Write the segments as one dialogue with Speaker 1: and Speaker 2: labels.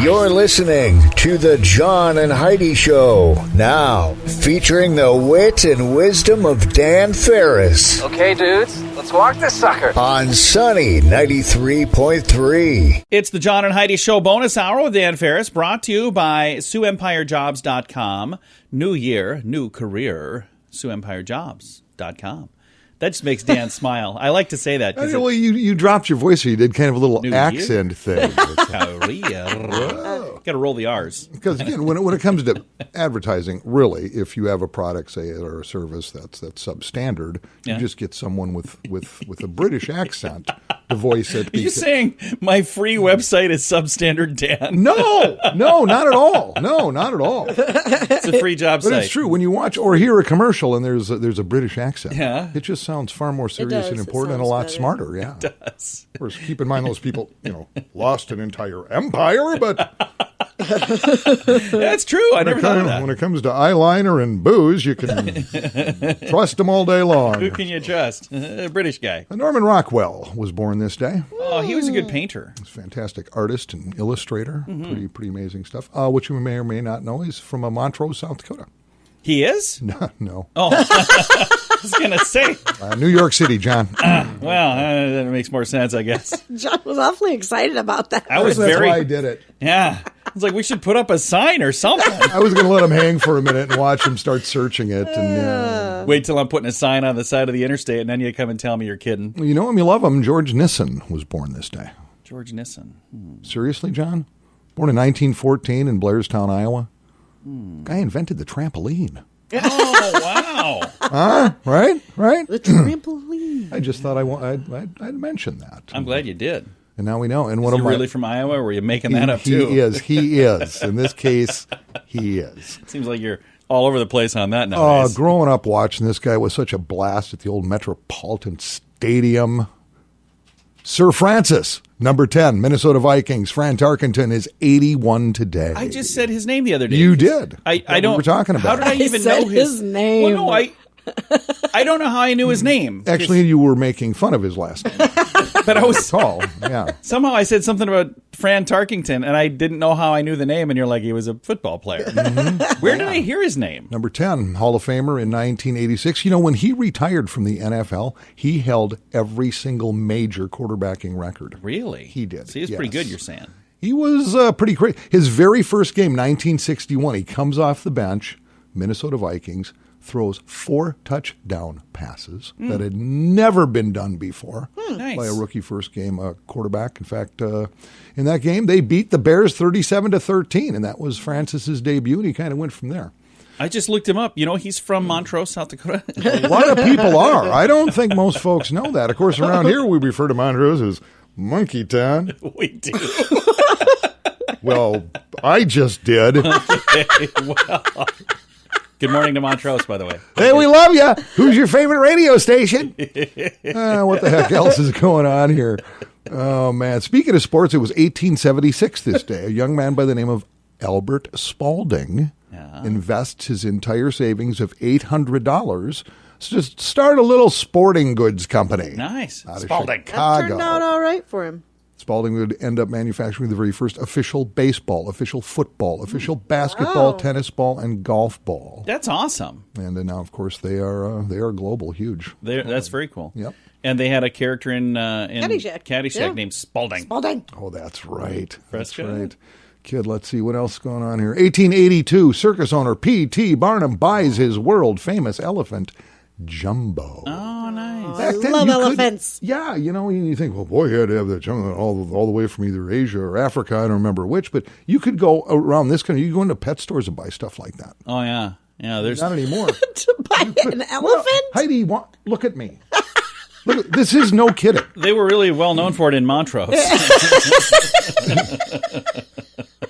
Speaker 1: You're listening to the John and Heidi Show, now featuring the wit and wisdom of Dan Farris.
Speaker 2: Okay, dudes, let's walk this sucker.
Speaker 1: On Sunny 93.3.
Speaker 3: It's the John and Heidi Show bonus hour with Dan Farris, brought to you by SiouxEmpireJobs.com. New year, new career, SiouxEmpireJobs.com. That just makes Dan smile. I like to say that.
Speaker 4: Well, you dropped your voice, or you did kind of a little accent thing.
Speaker 3: Got to roll the R's.
Speaker 4: Because again, when it comes to advertising, really, if you have a product, say, or a service that's substandard, you just get someone with a British accent to voice it.
Speaker 3: Are you saying my free website is substandard, Dan?
Speaker 4: No, not at all. No, not at all.
Speaker 3: It's a free job site.
Speaker 4: But it's true. When you watch or hear a commercial and there's a British accent, it just sounds far more serious and important and a lot smarter. Yeah,
Speaker 3: it does.
Speaker 4: Of course, keep in mind those people, lost an entire empire, but
Speaker 3: that's true. I never thought of that.
Speaker 4: When it comes to eyeliner and booze, you can trust them all day long.
Speaker 3: Who can you trust? A British guy.
Speaker 4: Norman Rockwell was born this day.
Speaker 3: Oh, he was a good painter.
Speaker 4: He's a fantastic artist and illustrator. Mm-hmm. Pretty amazing stuff. Which you may or may not know, he's from Montrose, South Dakota.
Speaker 3: He is?
Speaker 4: No.
Speaker 3: Oh, I was going to say.
Speaker 4: New York City, John.
Speaker 3: That makes more sense, I guess.
Speaker 5: John was awfully excited about that.
Speaker 4: That's why I did it.
Speaker 3: Yeah. I was like, we should put up a sign or something.
Speaker 4: I was going to let him hang for a minute and watch him start searching it. And
Speaker 3: wait till I'm putting a sign on the side of the interstate, and then you come and tell me you're kidding.
Speaker 4: You know him, you love him. George Nissen was born this day.
Speaker 3: George Nissen.
Speaker 4: Seriously, John? Born in 1914 in Blairstown, Iowa. Guy invented the trampoline.
Speaker 3: Oh, wow.
Speaker 4: Right?
Speaker 5: The trampoline.
Speaker 4: I just thought I'd mention that.
Speaker 3: I'm glad you did.
Speaker 4: And now we know. And
Speaker 3: Is he really from Iowa, or were you making that up, too?
Speaker 4: He is. In this case, he is.
Speaker 3: Seems like you're all over the place on that nowadays.
Speaker 4: Growing up watching this guy was such a blast at the old Metropolitan Stadium. Sir Francis, number 10, Minnesota Vikings. Fran Tarkenton is 81 today.
Speaker 3: I just said his name the other day.
Speaker 4: You did.
Speaker 3: I don't.
Speaker 4: We're talking about.
Speaker 3: How did I even know
Speaker 5: his name?
Speaker 3: Well, no, I don't know how I knew his name.
Speaker 4: Actually, you were making fun of his last name.
Speaker 3: But I was
Speaker 4: tall. Yeah.
Speaker 3: Somehow I said something about Fran Tarkenton, and I didn't know how I knew the name. And you're like, he was a football player. Mm-hmm. Where did I hear his name?
Speaker 4: Number 10, Hall of Famer in 1986. When he retired from the NFL, he held every single major quarterbacking record.
Speaker 3: Really?
Speaker 4: He did.
Speaker 3: So he was pretty good, you're saying.
Speaker 4: He was pretty great. His very first game, 1961, he comes off the bench, Minnesota Vikings, throws 4 touchdown passes that had never been done before by a rookie first game quarterback. In fact, in that game, they beat the Bears 37-13, and that was Francis's debut, and he kind of went from there.
Speaker 3: I just looked him up. He's from Montrose, South Dakota.
Speaker 4: A lot of people are. I don't think most folks know that. Of course, around here, we refer to Montrose as Monkey Town.
Speaker 3: We do.
Speaker 4: Well, I just did.
Speaker 3: Okay, well... Good morning to Montrose, by the way.
Speaker 4: Hey, we love you. Who's your favorite radio station? What the heck else is going on here? Oh, man. Speaking of sports, it was 1876 this day. A young man by the name of Albert Spalding invests his entire savings of $800 to start a little sporting goods company.
Speaker 3: Nice.
Speaker 4: Out of
Speaker 3: Spalding.
Speaker 4: Chicago.
Speaker 5: That turned out all right for him.
Speaker 4: Spalding would end up manufacturing the very first official baseball, official football, official basketball, tennis ball, and golf ball.
Speaker 3: That's awesome.
Speaker 4: And now, of course, they are global, huge.
Speaker 3: That's very cool.
Speaker 4: Yep.
Speaker 3: And they had a character in Caddyshack
Speaker 5: Yeah.
Speaker 3: named Spalding.
Speaker 4: Oh, that's right. That's
Speaker 3: Fresco.
Speaker 4: right. Kid, let's see what else is going on here. 1882, circus owner P.T. Barnum buys his world-famous elephant, Jumbo.
Speaker 3: Oh, nice.
Speaker 5: I love elephants.
Speaker 4: You think, well, boy, he had to have that Jumbo all the way from either Asia or Africa. I don't remember which, but you could go around this country. You could go into pet stores and buy stuff like that.
Speaker 3: Oh, yeah. Yeah, there's
Speaker 4: not anymore.
Speaker 5: To buy an elephant?
Speaker 4: Well, Heidi, look at me. Look, this is no kidding.
Speaker 3: They were really well known for it in Montrose.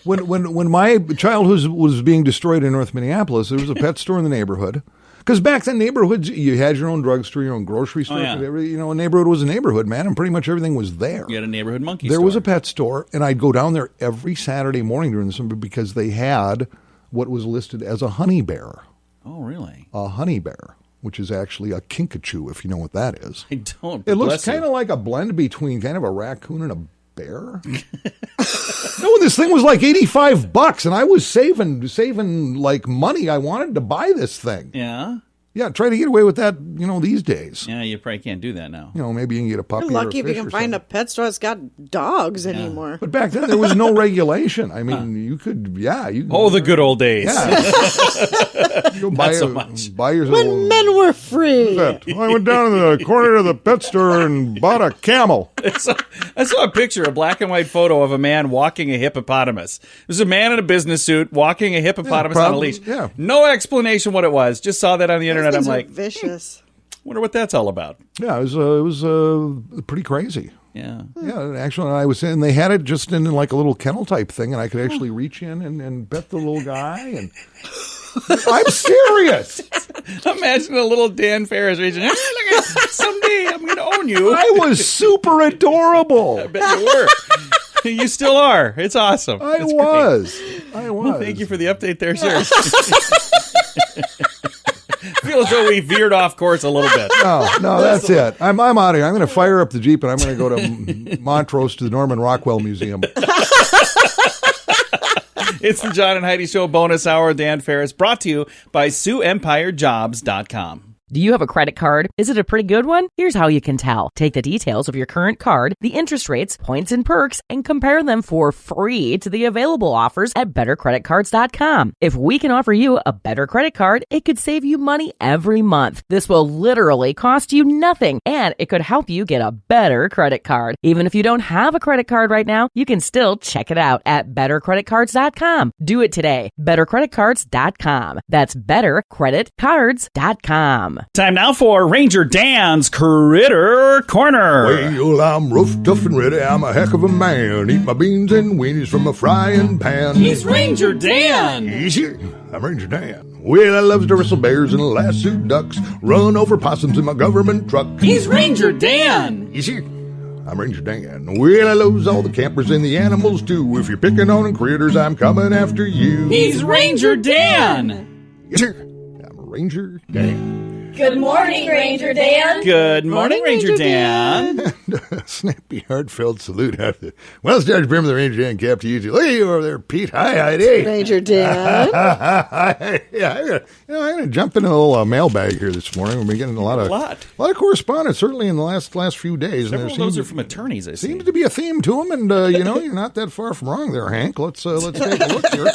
Speaker 4: When my childhood was being destroyed in North Minneapolis, there was a pet store in the neighborhood. Because back then, neighborhoods, you had your own drugstore, your own grocery store. A neighborhood was a neighborhood, man, and pretty much everything was there.
Speaker 3: You had a neighborhood monkey store.
Speaker 4: There was a pet store, and I'd go down there every Saturday morning during the summer because they had what was listed as a honey bear.
Speaker 3: Oh, really?
Speaker 4: A honey bear, which is actually a kinkajou, if you know what that is.
Speaker 3: I don't.
Speaker 4: It looks kind of like a blend between kind of a raccoon and a bear? No, this thing was like $85, and I was saving like money. I wanted to buy this thing.
Speaker 3: Yeah?
Speaker 4: Yeah, try to get away with that, these days.
Speaker 3: Yeah, you probably can't do that now.
Speaker 4: Maybe you can get a puppy.
Speaker 5: You're lucky
Speaker 4: or a
Speaker 5: if you
Speaker 4: fish
Speaker 5: can
Speaker 4: or
Speaker 5: find a
Speaker 4: something.
Speaker 5: pet store that's got dogs anymore.
Speaker 4: But back then there was no regulation. I mean, you could, you.
Speaker 3: Oh, the good old days.
Speaker 4: Yeah. You go buy,
Speaker 3: so much.
Speaker 4: buy yourself.
Speaker 5: When men were free.
Speaker 4: I went down to the corner of the pet store and bought a camel.
Speaker 3: I saw a picture, a black and white photo of a man walking a hippopotamus. There's a man in a business suit walking a hippopotamus on a leash.
Speaker 4: Yeah.
Speaker 3: No explanation what it was. Just saw that on the internet. I'm like,
Speaker 5: vicious.
Speaker 3: wonder what that's all about.
Speaker 4: Yeah, it was pretty crazy.
Speaker 3: Yeah.
Speaker 4: Yeah, actually, I was in. They had it just in like a little kennel type thing, and I could actually reach in and pet the little guy. And I'm serious.
Speaker 3: Imagine a little Dan Farris reaching. Hey, look at someday I'm going to own you.
Speaker 4: I was super adorable.
Speaker 3: I bet you were. You still are. It's awesome.
Speaker 4: I
Speaker 3: It's
Speaker 4: was.
Speaker 3: Well, thank you for the update there, sir. Feel as though we veered off course a little bit.
Speaker 4: No, that's it. I'm out of here. I'm going to fire up the Jeep and I'm going to go to Montrose to the Norman Rockwell Museum.
Speaker 3: It's the John and Heidi Show bonus hour. Dan Farris, brought to you by SiouxEmpireJobs.com.
Speaker 6: Do you have a credit card? Is it a pretty good one? Here's how you can tell. Take the details of your current card, the interest rates, points, and perks, and compare them for free to the available offers at bettercreditcards.com. If we can offer you a better credit card, it could save you money every month. This will literally cost you nothing, and it could help you get a better credit card. Even if you don't have a credit card right now, you can still check it out at bettercreditcards.com. Do it today. bettercreditcards.com. That's bettercreditcards.com.
Speaker 3: Time now for Ranger Dan's Critter Corner.
Speaker 4: Well, I'm rough, tough, and ready. I'm a heck of a man. Eat my beans and weenies from a frying pan.
Speaker 3: He's Ranger Dan.
Speaker 4: Easy. I'm Ranger Dan. Well, I love to wrestle bears and lasso ducks. Run over possums in my government truck.
Speaker 3: He's Ranger Dan.
Speaker 4: Easy. I'm Ranger Dan. Well, I loves all the campers and the animals too. If you're picking on critters, I'm coming after you.
Speaker 3: He's Ranger Dan.
Speaker 4: Yes, sir. I'm Ranger Dan.
Speaker 7: Good morning, Ranger Dan.
Speaker 3: Good morning, Ranger Dan.
Speaker 4: Snappy, heartfelt salute. Well, Sergeant Prim of the Ranger Dan Cap to you. Look at you over there, Pete. Hi, Heidi.
Speaker 5: Ranger Dan.
Speaker 4: Yeah, I'm going to jump in a little mailbag here this morning. We've been getting a lot of correspondence, certainly in the last few days.
Speaker 3: Several of those are from attorneys, I see.
Speaker 4: Seems to be a theme to them, and you're not that far from wrong there, Hank. Let's take a look here.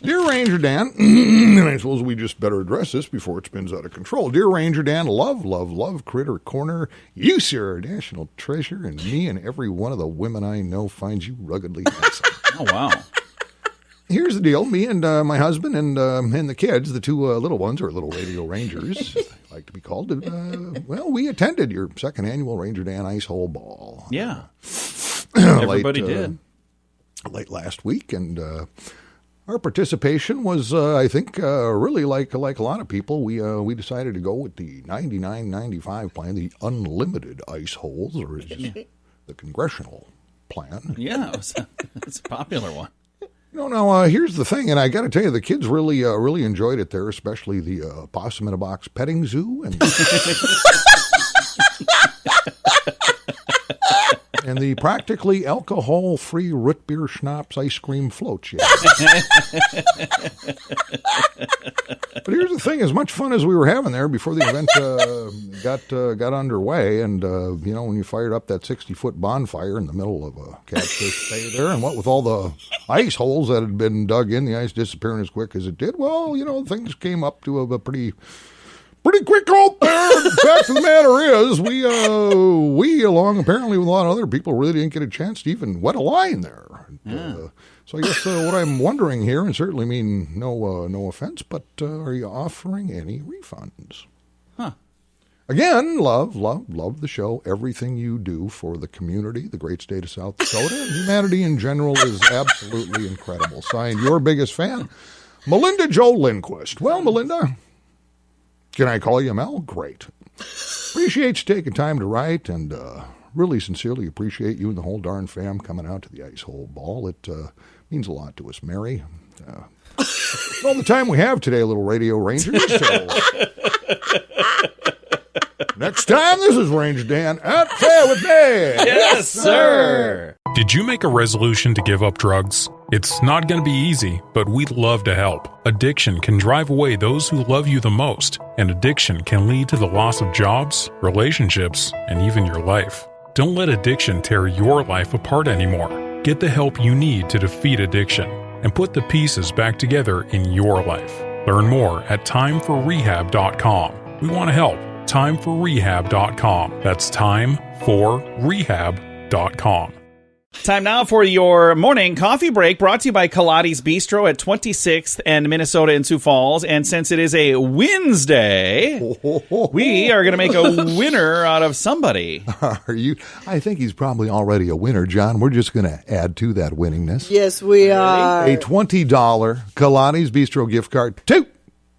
Speaker 4: Dear Ranger Dan, and I suppose we just better address this before it spins out of control. Dear Ranger Dan, love Critter Corner. You, sir, are a national treasure, and me and every one of the women I know finds you ruggedly handsome.
Speaker 3: Oh, wow.
Speaker 4: Here's the deal. Me and my husband and the kids, the two little ones, or little radio rangers, as they like to be called, we attended your second annual Ranger Dan Ice Hole Ball.
Speaker 3: Yeah. Everybody did.
Speaker 4: Late last week, and our participation was, I think, really like a lot of people. We decided to go with the 99.95 plan, the unlimited ice holes, or the congressional plan.
Speaker 3: Yeah, it's a popular one.
Speaker 4: No, here's the thing, and I got to tell you, the kids really enjoyed it there, especially the possum in a box petting zoo and and the practically alcohol-free root beer schnapps ice cream floats. Yeah. But here's the thing: as much fun as we were having there before the event got underway, and when you fired up that 60-foot bonfire in the middle of a catfish bay there, and what with all the ice holes that had been dug in, the ice disappearing as quick as it did, well, things came up to a pretty quick halt there. The fact of the matter is, we along apparently with a lot of other people, really didn't get a chance to even wet a line there. So I guess what I'm wondering here, and certainly mean no offense, but are you offering any refunds?
Speaker 3: Huh.
Speaker 4: Again, love the show. Everything you do for the community, the great state of South Dakota, and humanity in general is absolutely incredible. Signed, your biggest fan, Melinda Jo Lindquist. Well, Melinda, can I call you Mel? Great. Appreciate you taking time to write, and really sincerely appreciate you and the whole darn fam coming out to the Ice Hole Ball. It means a lot to us, Mary. All the time we have today, little radio rangers. So next time, this is Ranger Dan. Out there with me.
Speaker 3: Yes, sir.
Speaker 8: Did you make a resolution to give up drugs? It's not going to be easy, but we'd love to help. Addiction can drive away those who love you the most, and addiction can lead to the loss of jobs, relationships, and even your life. Don't let addiction tear your life apart anymore. Get the help you need to defeat addiction and put the pieces back together in your life. Learn more at timeforrehab.com. We want to help. Timeforrehab.com. That's timeforrehab.com.
Speaker 3: Time now for your morning coffee break, brought to you by Kaladi's Bistro at 26th and Minnesota in Sioux Falls. And since it is a Wednesday, we are going to make a winner out of somebody.
Speaker 4: Are you? I think he's probably already a winner, John. We're just going to add to that winningness.
Speaker 5: Yes, we are.
Speaker 4: A $20 Kaladi's Bistro gift card to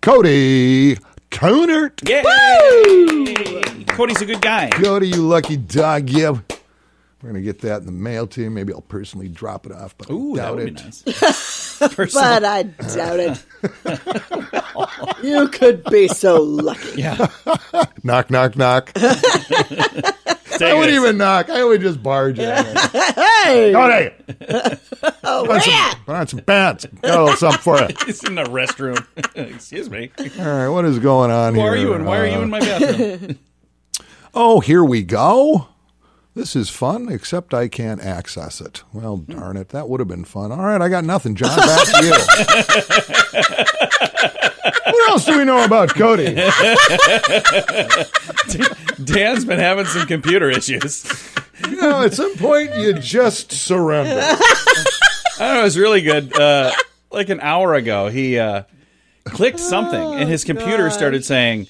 Speaker 4: Cody Conert.
Speaker 3: Yay! Cody's a good guy.
Speaker 4: Cody, you lucky dog. Yeah. We're going to get that in the mail to you. Maybe I'll personally drop it off, but
Speaker 3: Ooh,
Speaker 4: I doubt
Speaker 3: that would
Speaker 4: it.
Speaker 3: be nice.
Speaker 5: But I doubt it. You could be so lucky.
Speaker 3: Yeah.
Speaker 4: Knock, knock, knock. I wouldn't even knock. I would just barge in.
Speaker 5: Hey!
Speaker 4: Cody!
Speaker 5: Oh,
Speaker 4: Put on some pants. Got a little something for you.
Speaker 3: He's in the restroom. Excuse me.
Speaker 4: All right, what is going on
Speaker 3: Who
Speaker 4: here?
Speaker 3: are you and why are you in my bathroom?
Speaker 4: Oh, here we go. This is fun, except I can't access it. Well, darn it. That would have been fun. All right, I got nothing, John. Back to you. What else do we know about Cody?
Speaker 3: Dan's been having some computer issues.
Speaker 4: You know, at some point, you just surrender.
Speaker 3: I don't know, it was really good. Like an hour ago, he clicked something, and his computer started saying,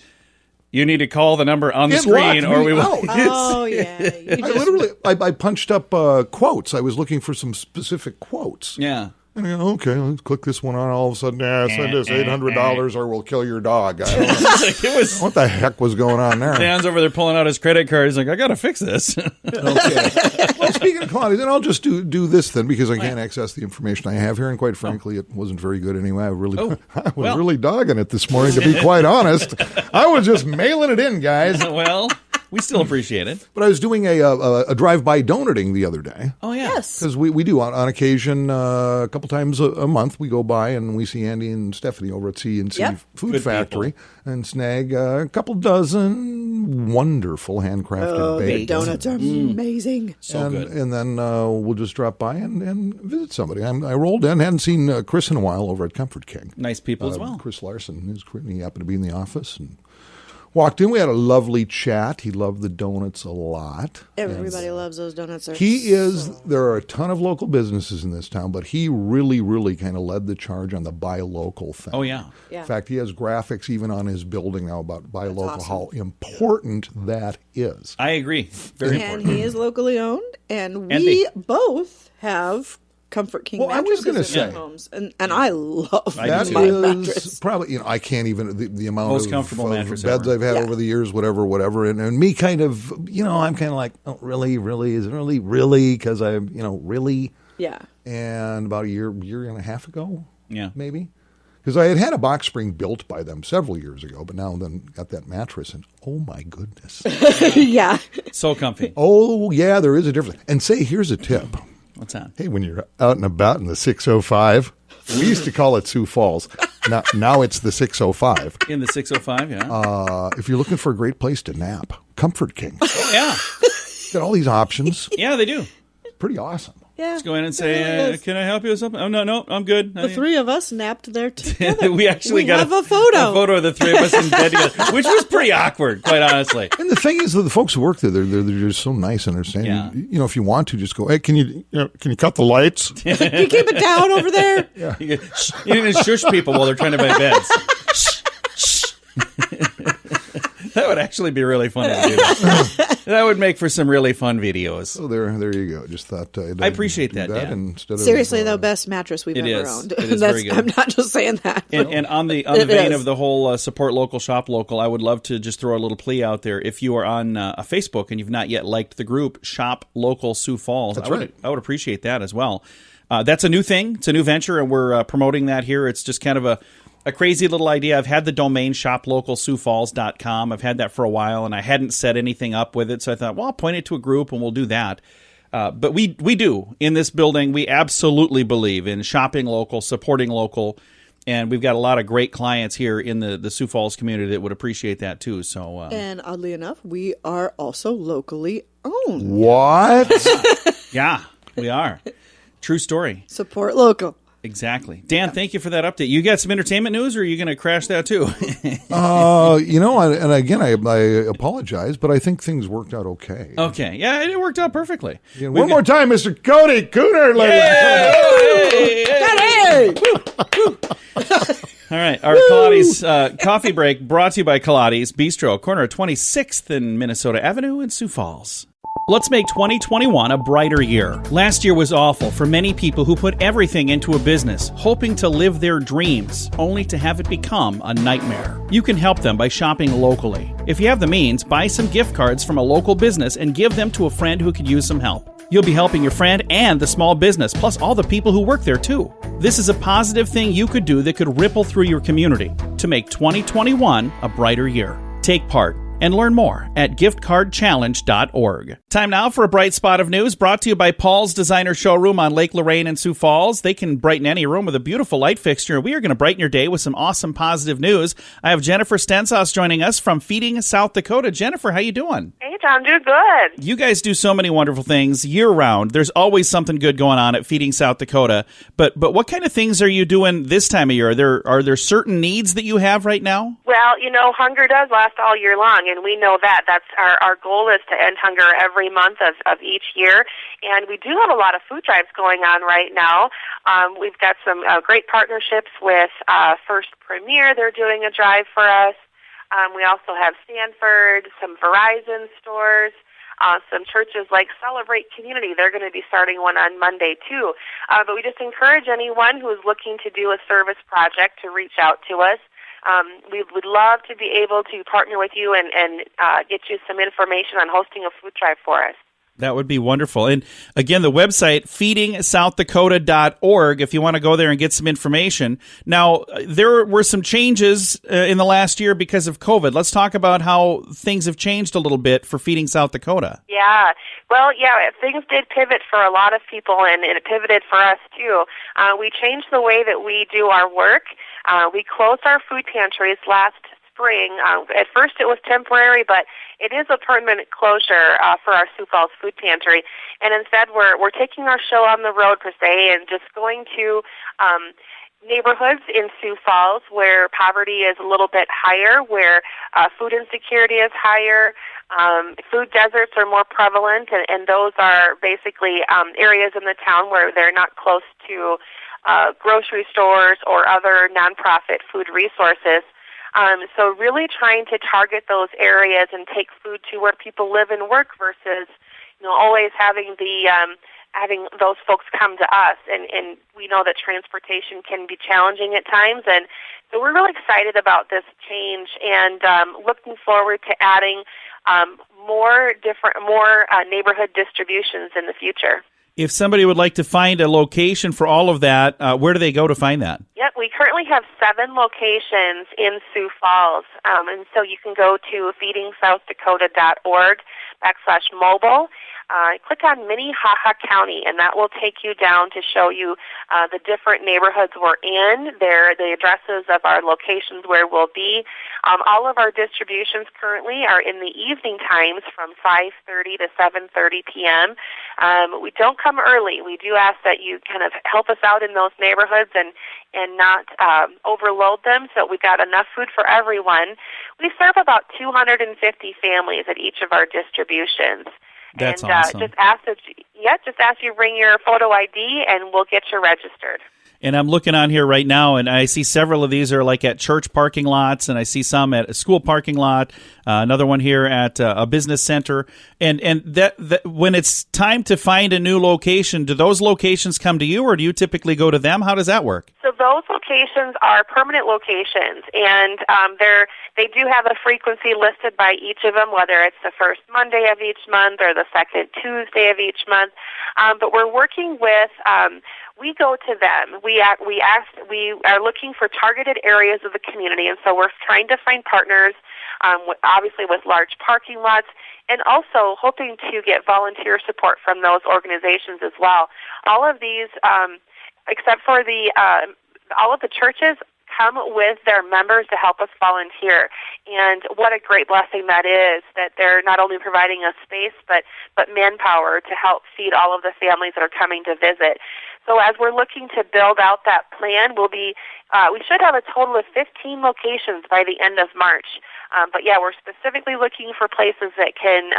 Speaker 3: "You need to call the number on the
Speaker 4: It
Speaker 3: screen,
Speaker 4: locked
Speaker 3: or
Speaker 4: me
Speaker 3: we will."
Speaker 4: out.
Speaker 5: Oh, yeah.
Speaker 4: I punched up quotes. I was looking for some specific quotes.
Speaker 3: Yeah.
Speaker 4: And I go, okay, let's click this one on. All of a sudden, send us $800 or we'll kill your dog. I don't know.
Speaker 3: It was.
Speaker 4: What the heck was going on there?
Speaker 3: Dan's over there pulling out his credit card. He's like, "I got to fix this."
Speaker 4: Okay. Well, speaking of quality, then I'll just do this then because I can't access the information I have here. And quite frankly, it wasn't very good anyway. I was really dogging it this morning, to be quite honest. I was just mailing it in, guys.
Speaker 3: Well, we still appreciate it.
Speaker 4: But I was doing a drive-by donating the other day.
Speaker 3: Oh, yeah.
Speaker 5: Yes.
Speaker 4: Because we do on occasion, a couple times a month, we go by and we see Andy and Stephanie over at C&C Food
Speaker 3: Good
Speaker 4: Factory and snag a couple dozen wonderful handcrafted
Speaker 5: The
Speaker 4: baked
Speaker 5: donuts are amazing.
Speaker 3: So good.
Speaker 4: And then we'll just drop by and visit somebody. I rolled in, hadn't seen Chris in a while over at Comfort King.
Speaker 3: Nice people as well.
Speaker 4: Chris Larson, he happened to be in the office and walked in. We had a lovely chat. He loved the donuts a lot.
Speaker 5: Everybody loves those donuts.
Speaker 4: There are a ton of local businesses in this town, but he really, really kind of led the charge on the buy local thing.
Speaker 3: Oh, yeah.
Speaker 5: Yeah.
Speaker 4: In fact, he has graphics even on his building now about buy local,
Speaker 5: awesome.
Speaker 4: how important that is.
Speaker 3: I agree. Very
Speaker 5: And
Speaker 3: important.
Speaker 5: he is locally owned, and
Speaker 3: And
Speaker 5: we both have Comfort King
Speaker 4: Well, I was
Speaker 5: mattresses
Speaker 4: gonna
Speaker 5: in
Speaker 4: say-
Speaker 5: our homes, and I love
Speaker 3: I
Speaker 4: That
Speaker 3: do
Speaker 5: my
Speaker 4: is
Speaker 5: mattress.
Speaker 4: probably, I can't even, the amount
Speaker 3: Most
Speaker 4: of
Speaker 3: comfortable mattress
Speaker 4: beds
Speaker 3: ever.
Speaker 4: I've had
Speaker 5: Yeah.
Speaker 4: over the years, whatever. And me kind of, I'm kind of like, oh, really? Is it really? Because really?
Speaker 5: Yeah.
Speaker 4: And about a year and a half ago,
Speaker 3: Yeah.
Speaker 4: maybe. Because I had a box spring built by them several years ago, but now then got that mattress, and oh my goodness.
Speaker 5: Yeah.
Speaker 3: So comfy.
Speaker 4: Oh, yeah, there is a difference. And say, here's a tip.
Speaker 3: What's that?
Speaker 4: Hey, when you're out and about in the 605, we used to call it Sioux Falls. Now it's the 605.
Speaker 3: In the 605, yeah.
Speaker 4: If you're looking for a great place to nap, Comfort King.
Speaker 3: Oh, yeah.
Speaker 4: Got all these options.
Speaker 3: Yeah, they do.
Speaker 4: Pretty awesome.
Speaker 5: Yeah.
Speaker 3: Just go in and say, "Can I help you with something?" "Oh, no, I'm good."
Speaker 5: The three of us napped there together.
Speaker 3: we actually
Speaker 5: We
Speaker 3: got
Speaker 5: have a photo.
Speaker 3: A photo of the three of us in bed together, which was pretty awkward, quite honestly.
Speaker 4: And the thing is that the folks who work there, they're just so nice and understanding.
Speaker 3: Yeah.
Speaker 4: If you want to, just go, hey, can you cut the lights?
Speaker 5: Can you keep it down over there?
Speaker 3: You didn't even shush people while they're trying to buy beds. That would actually be really funny to do that. That would make for some really fun videos.
Speaker 4: So there you go. Just thought
Speaker 3: I appreciate
Speaker 4: do
Speaker 3: that, Dan.
Speaker 4: instead
Speaker 5: Seriously,
Speaker 4: of,
Speaker 5: though, best mattress we've
Speaker 3: It
Speaker 5: ever
Speaker 3: is.
Speaker 5: owned.
Speaker 3: It is very good.
Speaker 5: I'm not just saying that.
Speaker 3: And on the
Speaker 5: It
Speaker 3: vein
Speaker 5: is.
Speaker 3: of the whole support local, shop local, I would love to just throw a little plea out there. If you are on a Facebook and you've not yet liked the group Shop Local Sioux Falls,
Speaker 4: That's
Speaker 3: I would
Speaker 4: right.
Speaker 3: I would appreciate that as well. That's a new thing. It's a new venture, and we're promoting that here. It's just kind of a crazy little idea. I've had the domain shoplocalsiouxfalls.com. I've had that for a while, and I hadn't set anything up with it, so I thought, well, I'll point it to a group, and we'll do that. But we do in this building. We absolutely believe in shopping local, supporting local, and we've got a lot of great clients here in the Sioux Falls community that would appreciate that too. So,
Speaker 5: and oddly enough, we are also locally owned.
Speaker 4: What?
Speaker 3: Yeah, we are. True story.
Speaker 5: Support local.
Speaker 3: Exactly. Dan, thank you for that update. You got some entertainment news, or are you going to crash that too?
Speaker 4: And again, I apologize, but I think things worked out okay.
Speaker 3: Okay. Yeah, it worked out perfectly.
Speaker 4: Yeah, one more time, Mr. Cody Cooner, ladies.
Speaker 3: All right. Our Pilates coffee break brought to you by Pilates Bistro, corner of 26th and Minnesota Avenue in Sioux Falls. Let's make 2021 a brighter year. Last year was awful for many people who put everything into a business, hoping to live their dreams, only to have it become a nightmare. You can help them by shopping locally. If you have the means, buy some gift cards from a local business and give them to a friend who could use some help. You'll be helping your friend and the small business, plus all the people who work there too. This is a positive thing you could do that could ripple through your community to make 2021 a brighter year. Take part and learn more at giftcardchallenge.org. Time now for a bright spot of news brought to you by Paul's Designer Showroom on Lake Lorraine in Sioux Falls. They can brighten any room with a beautiful light fixture. We are going to brighten your day with some awesome positive news. I have Jennifer Stenshaus joining us from Feeding South Dakota. Jennifer, how you doing?
Speaker 9: Hey, Tom, doing good.
Speaker 3: You guys do so many wonderful things year-round. There's always something good going on at Feeding South Dakota. But what kind of things are you doing this time of year? Are there certain needs that you have right now?
Speaker 9: Well, hunger does last all year long, and we know that. That's our goal is to end hunger every month of each year. And we do have a lot of food drives going on right now. We've got some great partnerships with First Premier. They're doing a drive for us. We also have Stanford, some Verizon stores, some churches like Celebrate Community. They're going to be starting one on Monday, too. But we just encourage anyone who is looking to do a service project to reach out to us. We would love to be able to partner with you and get you some information on hosting a food drive for us.
Speaker 3: That would be wonderful. And again, the website, feedingsouthdakota.org, if you want to go there and get some information. Now, there were some changes in the last year because of COVID. Let's talk about how things have changed a little bit for Feeding South Dakota.
Speaker 9: Yeah. Well, things did pivot for a lot of people, and it pivoted for us, too. We changed the way that we do our work. We closed our food pantries last spring. At first it was temporary, but it is a permanent closure for our Sioux Falls food pantry. And instead we're taking our show on the road, per se, and just going to neighborhoods in Sioux Falls where poverty is a little bit higher, where food insecurity is higher. Food deserts are more prevalent, and those are basically areas in the town where they're not close to grocery stores or other nonprofit food resources. So really trying to target those areas and take food to where people live and work versus, always having having those folks come to us. And we know that transportation can be challenging at times. And so we're really excited about this change and looking forward to adding more neighborhood distributions in the future.
Speaker 3: If somebody would like to find a location for all of that, where do they go to find that?
Speaker 9: Yep, we currently have 7 locations in Sioux Falls, and so you can go to feedingsouthdakota.org/mobile. Click on Minnehaha County, and that will take you down to show you the different neighborhoods we're in. The addresses of our locations where we'll be. All of our distributions currently are in the evening times from 5:30 to 7:30 p.m. We don't come early. We do ask that you kind of help us out in those neighborhoods and not overload them, so we've got enough food for everyone. We serve about 250 families at each of our distributions.
Speaker 3: That's awesome.
Speaker 9: Just ask you bring your photo ID, and we'll get you registered.
Speaker 3: And I'm looking on here right now, and I see several of these are like at church parking lots, and I see some at a school parking lot, another one here at a business center. And that when it's time to find a new location, do those locations come to you, or do you typically go to them? How does that work?
Speaker 9: So those locations are permanent locations, and they do have a frequency listed by each of them, whether it's the first Monday of each month or the second Tuesday of each month. But we're working with. We go to them. We are looking for targeted areas of the community, and so we're trying to find partners obviously with large parking lots, and also hoping to get volunteer support from those organizations as well. All of these, except for all of the churches, come with their members to help us volunteer. And what a great blessing that is, that they're not only providing us space, but manpower to help feed all of the families that are coming to visit. So as we're looking to build out that plan, we should have a total of 15 locations by the end of March. But yeah, we're specifically looking for places that can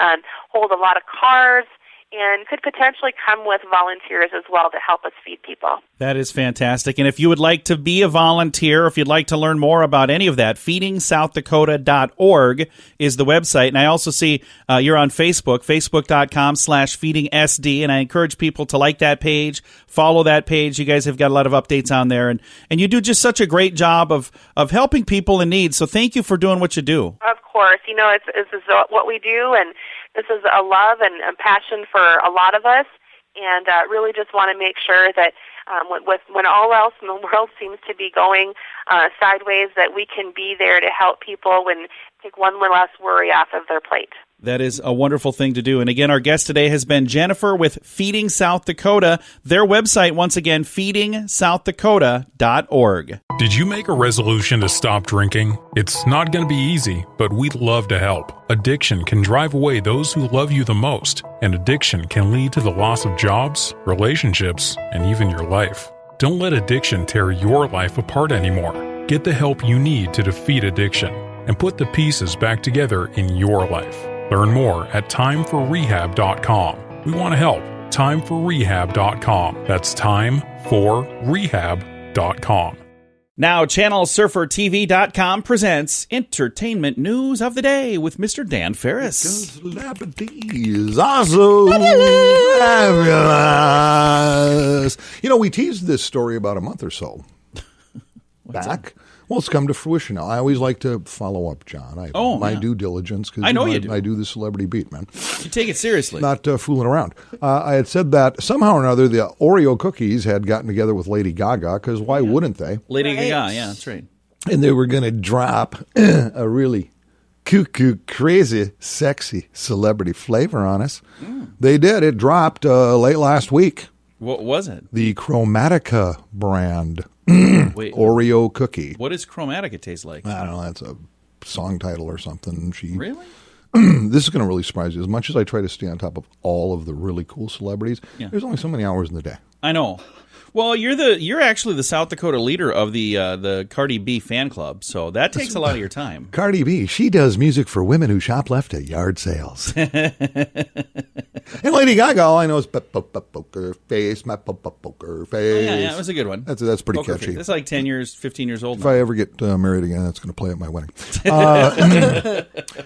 Speaker 9: hold a lot of cars, and could potentially come with volunteers as well to help us feed people.
Speaker 3: That is fantastic. And if you would like to be a volunteer, if you'd like to learn more about any of that, feedingsouthdakota.org is the website. And I also see you're on Facebook, facebook.com/feedingsd. And I encourage people to like that page, follow that page. You guys have got a lot of updates on there. And you do just such a great job of helping people in need. So thank you for doing what you do.
Speaker 9: Of course. This is what we do, and this is a love and a passion for a lot of us, and really just want to make sure that when all else in the world seems to be going sideways, that we can be there to help people and take one less worry off of their plate.
Speaker 3: That is a wonderful thing to do. And again, our guest today has been Jennifer with Feeding South Dakota. Their website, once again, feedingsouthdakota.org.
Speaker 8: Did you make a resolution to stop drinking? It's not going to be easy, but we'd love to help. Addiction can drive away those who love you the most, and addiction can lead to the loss of jobs, relationships, and even your life. Don't let addiction tear your life apart anymore. Get the help you need to defeat addiction and put the pieces back together in your life. Learn more at timeforrehab.com. We want to help. Timeforrehab.com. That's timeforrehab.com.
Speaker 3: Now, ChannelSurferTV.com presents Entertainment News of the Day with Mr. Dan Farris.
Speaker 4: Celebrities also fabulous. We teased this story about a month or so back. Well, it's come to fruition now. I always like to follow up, John. My due diligence. Cause
Speaker 3: I know you do.
Speaker 4: I do the celebrity beat, man.
Speaker 3: You take it seriously.
Speaker 4: Not fooling around. I had said that somehow or another the Oreo cookies had gotten together with Lady Gaga, because why wouldn't they?
Speaker 3: Lady Gaga, yeah, that's right.
Speaker 4: And they were going to drop a really cuckoo, crazy, sexy celebrity flavor on us. They did. It dropped late last week.
Speaker 3: What was it?
Speaker 4: The Chromatica brand Oreo cookie.
Speaker 3: What does Chromatica taste like?
Speaker 4: I don't know. That's a song title or something.
Speaker 3: Really?
Speaker 4: This is going to really surprise you. As much as I try to stay on top of all of the really cool celebrities, there's only so many hours in the day.
Speaker 3: I know. Well, you're actually the South Dakota leader of the Cardi B fan club, so that takes a lot of your time.
Speaker 4: Cardi B, she does music for women who shoplift at yard sales. And Lady Gaga, all I know is poker face, my poker face.
Speaker 3: Yeah, it was a good one.
Speaker 4: That's pretty
Speaker 3: Poker
Speaker 4: catchy.
Speaker 3: Face. It's like 10 years, 15 years old
Speaker 4: If
Speaker 3: now.
Speaker 4: I ever get married again, that's going to play at my wedding.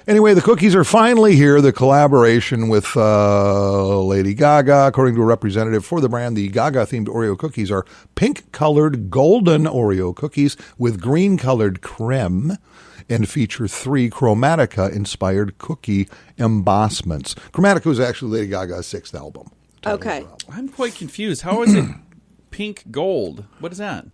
Speaker 4: Anyway, the cookies are finally here. The collaboration with Lady Gaga, according to a representative for the brand, the Gaga-themed Oreo cookies are pink-colored golden Oreo cookies with green-colored creme and feature 3 Chromatica-inspired cookie embossments. Chromatica was actually Lady Gaga's 6th album.
Speaker 5: Okay.
Speaker 3: I'm quite confused. How is it pink gold? What is that?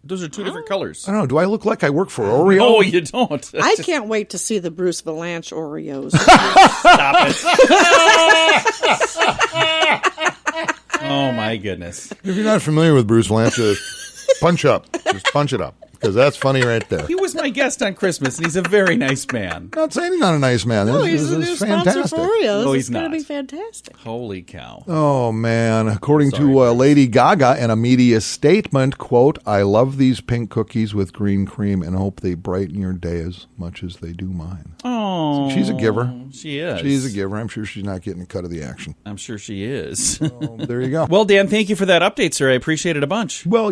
Speaker 3: Those are 2 different colors.
Speaker 4: I don't know. Do I look like I work for Oreo?
Speaker 3: No, you don't.
Speaker 5: I can't wait to see the Bruce Valanche Oreos.
Speaker 3: Stop it. Oh, my goodness.
Speaker 4: If you're not familiar with Bruce Valanche, just punch up. Just punch it up. Because that's funny right there.
Speaker 3: He was my guest on Christmas, and he's a very nice man.
Speaker 4: Not saying he's not a nice man.
Speaker 5: No,
Speaker 4: This
Speaker 5: he's the new
Speaker 4: is
Speaker 5: sponsor
Speaker 4: fantastic.
Speaker 5: for Oreos.
Speaker 3: No, he's
Speaker 5: It's going
Speaker 3: not.
Speaker 5: to be fantastic.
Speaker 3: Holy cow.
Speaker 4: Oh, man. According
Speaker 3: Sorry,
Speaker 4: to Lady Gaga in a media statement, quote, I love these pink cookies with green cream and hope they brighten your day as much as they do mine.
Speaker 3: Oh.
Speaker 4: So she's a giver.
Speaker 3: She is.
Speaker 4: She's a giver. I'm sure she's not getting a cut of the action.
Speaker 3: I'm sure she is.
Speaker 4: There you go.
Speaker 3: Well, Dan, thank you for that update, sir. I appreciate it a bunch.
Speaker 4: Well,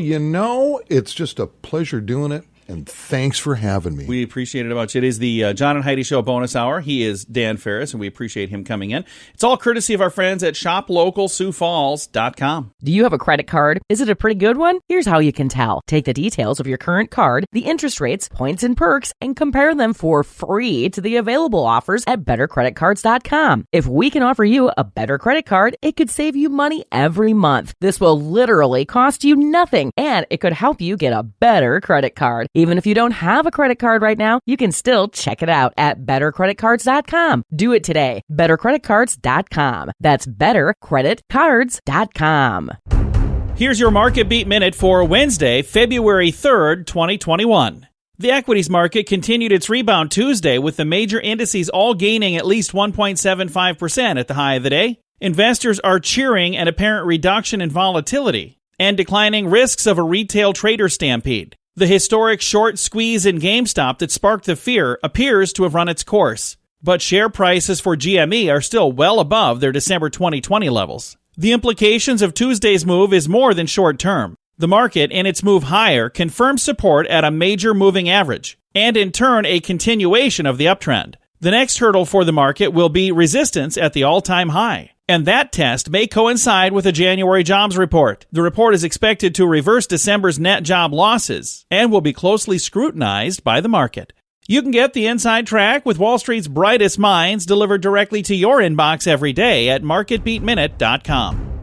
Speaker 4: it's just a pleasure doing it. And thanks for having me.
Speaker 3: We appreciate it a bunch. It is the John and Heidi Show bonus hour. He is Dan Farris, and we appreciate him coming in. It's all courtesy of our friends at shoplocalsiouxfalls.com.
Speaker 6: Do you have a credit card? Is it a pretty good one? Here's how you can tell. Take the details of your current card, the interest rates, points, and perks, and compare them for free to the available offers at bettercreditcards.com. If we can offer you a better credit card, it could save you money every month. This will literally cost you nothing, and it could help you get a better credit card. Even if you don't have a credit card right now, you can still check it out at bettercreditcards.com. Do it today. bettercreditcards.com. That's bettercreditcards.com.
Speaker 3: Here's your Market Beat Minute for Wednesday, February 3rd, 2021. The equities market continued its rebound Tuesday with the major indices all gaining at least 1.75% at the high of the day. Investors are cheering an apparent reduction in volatility and declining risks of a retail trader stampede. The historic short squeeze in GameStop that sparked the fear appears to have run its course, but share prices for GME are still well above their December 2020 levels. The implications of Tuesday's move is more than short-term. The market, in its move higher, confirms support at a major moving average, and in turn a continuation of the uptrend. The next hurdle for the market will be resistance at the all-time high, and that test may coincide with a January jobs report. The report is expected to reverse December's net job losses and will be closely scrutinized by the market. You can get the inside track with Wall Street's brightest minds delivered directly to your inbox every day at marketbeatminute.com.